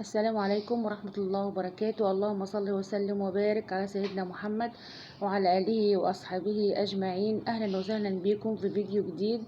السلام عليكم ورحمة الله وبركاته. اللهم صل وسلم وبارك على سيدنا محمد وعلى آله وأصحابه أجمعين. أهلا وسهلا بكم في فيديو جديد.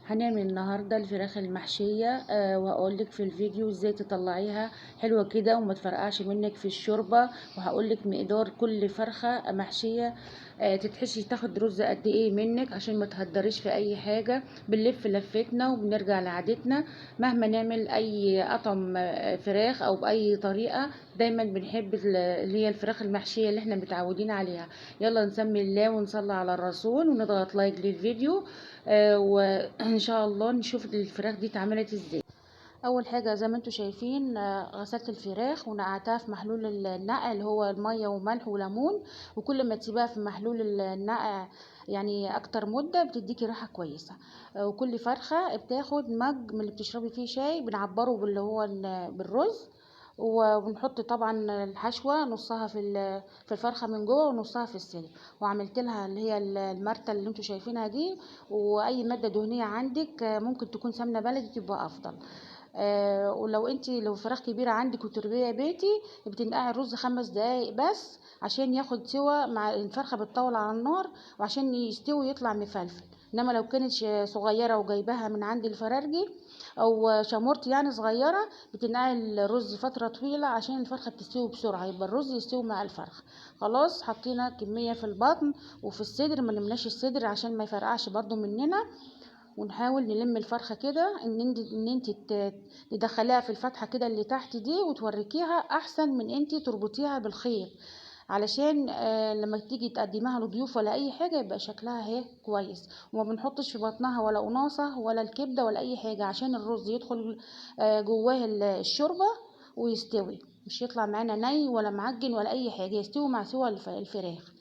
هنعمل النهاردة الفراخ المحشية، وهقولك في الفيديو ازاي تطلعيها حلوة كده وما تفرقعش منك في الشوربة، وهقولك مقدار كل فرخة محشية تتحشي تاخد رز قد ايه منك عشان ما تهدريش في اي حاجة. بنلف لفتنا وبنرجع لعادتنا مهما نعمل اي قطم فراخ او باي طريقة. دايما بنحب اللي هي الفراخ المحشية اللي احنا متعودين عليها. يلا نسمي الله ونصلي على الرسول ونضغط لايك للفيديو، وان شاء الله نشوف الفراخ دي اتعملت ازاي. اول حاجه زي ما انتم شايفين، غسلت الفراخ ونقعتها في محلول النقع اللي هو الميه وملح وليمون. وكل ما تسيبها في محلول النقع يعني اكتر مده بتديكي راحه كويسه. وكل فرخه بتاخد مج من اللي بتشربي فيه شاي بنعبره باللي هو بالرز. وبنحط طبعا الحشوه نصها في الفرخه من جوه ونصها في الصدر. وعملت لها اللي هي المرتة اللي انتوا شايفينها دي. واي ماده دهنيه عندك ممكن تكون سمنه بلدي تبقى افضل. ولو لو فراخ كبيره عندك وتربيه بيتي بتنقعي الرز 5 دقايق بس عشان ياخد سوا مع الفرخه، بتطول على النار وعشان يستوي يطلع مفلفل. انما لو كانت صغيره وجايباها من عند الفرارجي او شامورت يعني صغيره، بتنقعي الرز فتره طويله عشان الفرخه تستوي بسرعه، يبقى الرز يستوي مع الفرخه. خلاص حطينا كميه في البطن وفي الصدر، ما نملاش الصدر عشان ما يفرقعش برضو مننا. ونحاول نلم الفرخه كده ان انت تدخليها في الفتحه كده اللي تحت دي وتوركيها احسن من انت تربطيها بالخيط، علشان لما تيجي تقدميها لضيوف ولا اي حاجه يبقى شكلها اهي كويس. وما بنحطش في بطنها ولا قناصه ولا الكبده ولا اي حاجه عشان الرز يدخل جواه الشوربه ويستوي، مش يطلع معانا ني ولا معجن ولا اي حاجه، يستوي مع سوى الفراخ.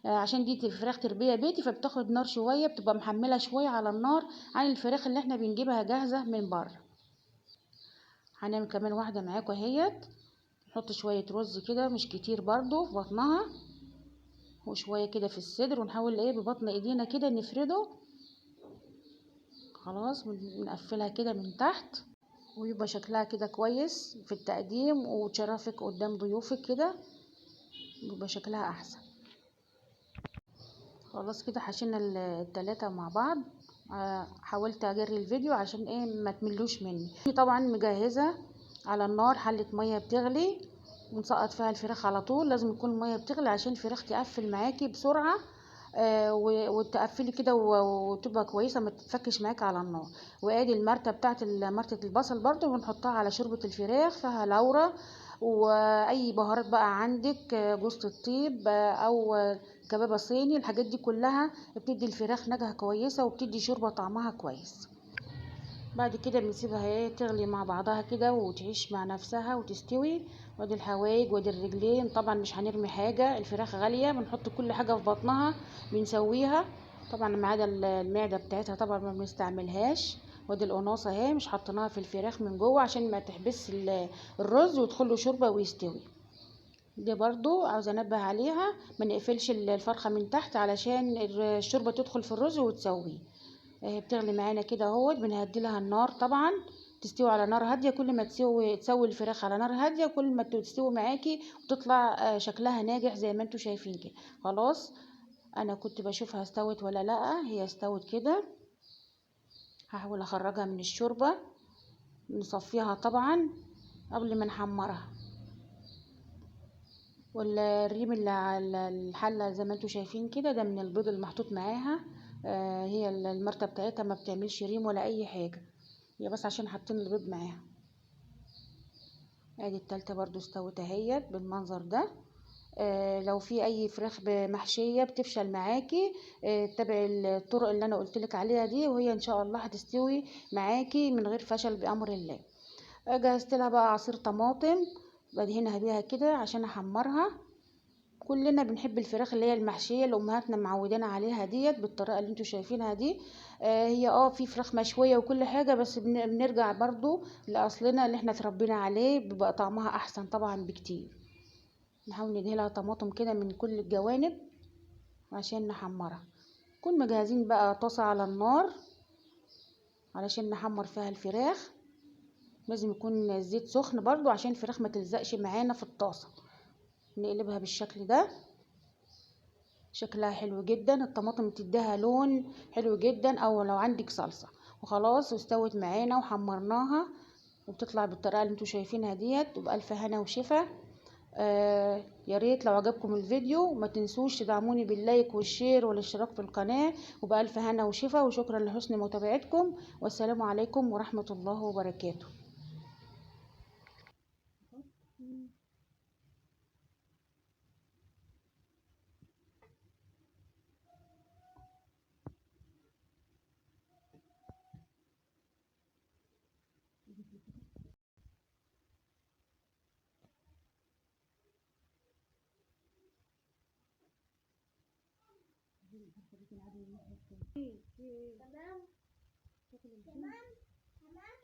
عشان دي فراخ تربيه بيتي فبتاخد نار شويه، بتبقى محمله شويه على النار عن الفراخ اللي احنا بنجيبها جاهزه من بره. هنعمل كمان واحده معاكم اهيت. نحط شويه رز كده مش كتير برضو في بطنها، وشويه كده في الصدر، ونحاول ايه ببطن ايدينا كده نفرده. خلاص بنقفلها كده من تحت ويبقى شكلها كده كويس في التقديم وتشرفك قدام ضيوفك كده، بيبقى شكلها احسن. خلاص كده حشينا التلاتة مع بعض. حاولت اجري الفيديو عشان ايه ما تملوش مني. طبعا مجهزة على النار حلة مية بتغلي ونسقط فيها الفراخ على طول. لازم يكون المية بتغلي عشان الفراخ تقفل معاكي بسرعة، وتقفلي كده وتبقى كويسة ما تتفكش معاكي على النار. وادي المرتة بتاعت مرتة البصل برضو بنحطها على شوربة الفراخ، فيها لورا واي بهارات بقى عندك، جوز الطيب او كبابة صيني. الحاجات دي كلها بتدي الفراخ نكهة كويسة وبتدي شوربة طعمها كويس. بعد كده بنسيبها ايه تغلي مع بعضها كده وتعيش مع نفسها وتستوي. وادي الحوايج وادي الرجلين، طبعا مش هنرمي حاجة، الفراخ غالية بنحط كل حاجة في بطنها بنسويها. طبعا ما عدا المعدة بتاعتها طبعا ما بنستعملهاش. وادي القناصة اهي مش حطيناها في الفراخ من جوه عشان ما تحبس الرز ويدخله شوربة ويستوي. دي برضو عاوزة انبه عليها، ما نقفلش الفرخة من تحت علشان الشوربة تدخل في الرز وتسويه. بتغلي معانا كده اهوت، بنهدي لها النار طبعا تستوي على نار هاديه. كل ما تسوي الفراخ على نار هاديه كل ما تستوي معاكي وتطلع شكلها ناجح زي ما انتم شايفين كده. خلاص انا كنت بشوفها استوت ولا لا، هي استوت كده. هحاول اخرجها من الشوربه، نصفيها طبعا قبل ما نحمرها. والريم اللي على الحله زي ما انتم شايفين كده ده من البيض المحطوط معاها. هي المرتة بتاعتها ما بتعملش ريم ولا اي حاجه، هي بس عشان حاطين البيض معاها. ادي التالتة برضو استوت اهيت بالمنظر ده. لو في اي فراخ محشيه بتفشل معاكي، اتبعي الطرق اللي انا قلتلك عليها دي وهي ان شاء الله هتستوي معاكي من غير فشل بامر الله. جهزت لها بقى عصير طماطم بدهنها بيها كده عشان احمرها. كلنا بنحب الفراخ اللي هي المحشيه اللي امهاتنا معودانا عليها ديت بالطريقه اللي انتوا شايفينها دي. هي في فراخ مشويه وكل حاجه، بس بنرجع برضو لاصلنا اللي احنا اتربينا عليه، بيبقى طعمها احسن طبعا بكتير. نحاول ندهلها طماطم كده من كل الجوانب عشان نحمرها. نكون مجهزين بقى طاسه على النار علشان نحمر فيها الفراخ. لازم يكون الزيت سخن برضو عشان الفراخ ما تلزقش معانا في الطاسه. نقلبها بالشكل ده، شكلها حلو جدا. الطماطم بتديها لون حلو جدا، او لو عندك صلصه. وخلاص واستوت معانا وحمرناها، وبتطلع بالطريقه اللي انتوا شايفينها ديت. وبألف هنا وشفا. يا ريت لو عجبكم الفيديو ما تنسوش تدعموني باللايك والشير والاشتراك في القناه. وبألف هنا وشفا، وشكرا لحسن متابعتكم، والسلام عليكم ورحمه الله وبركاته. تمام. تمام.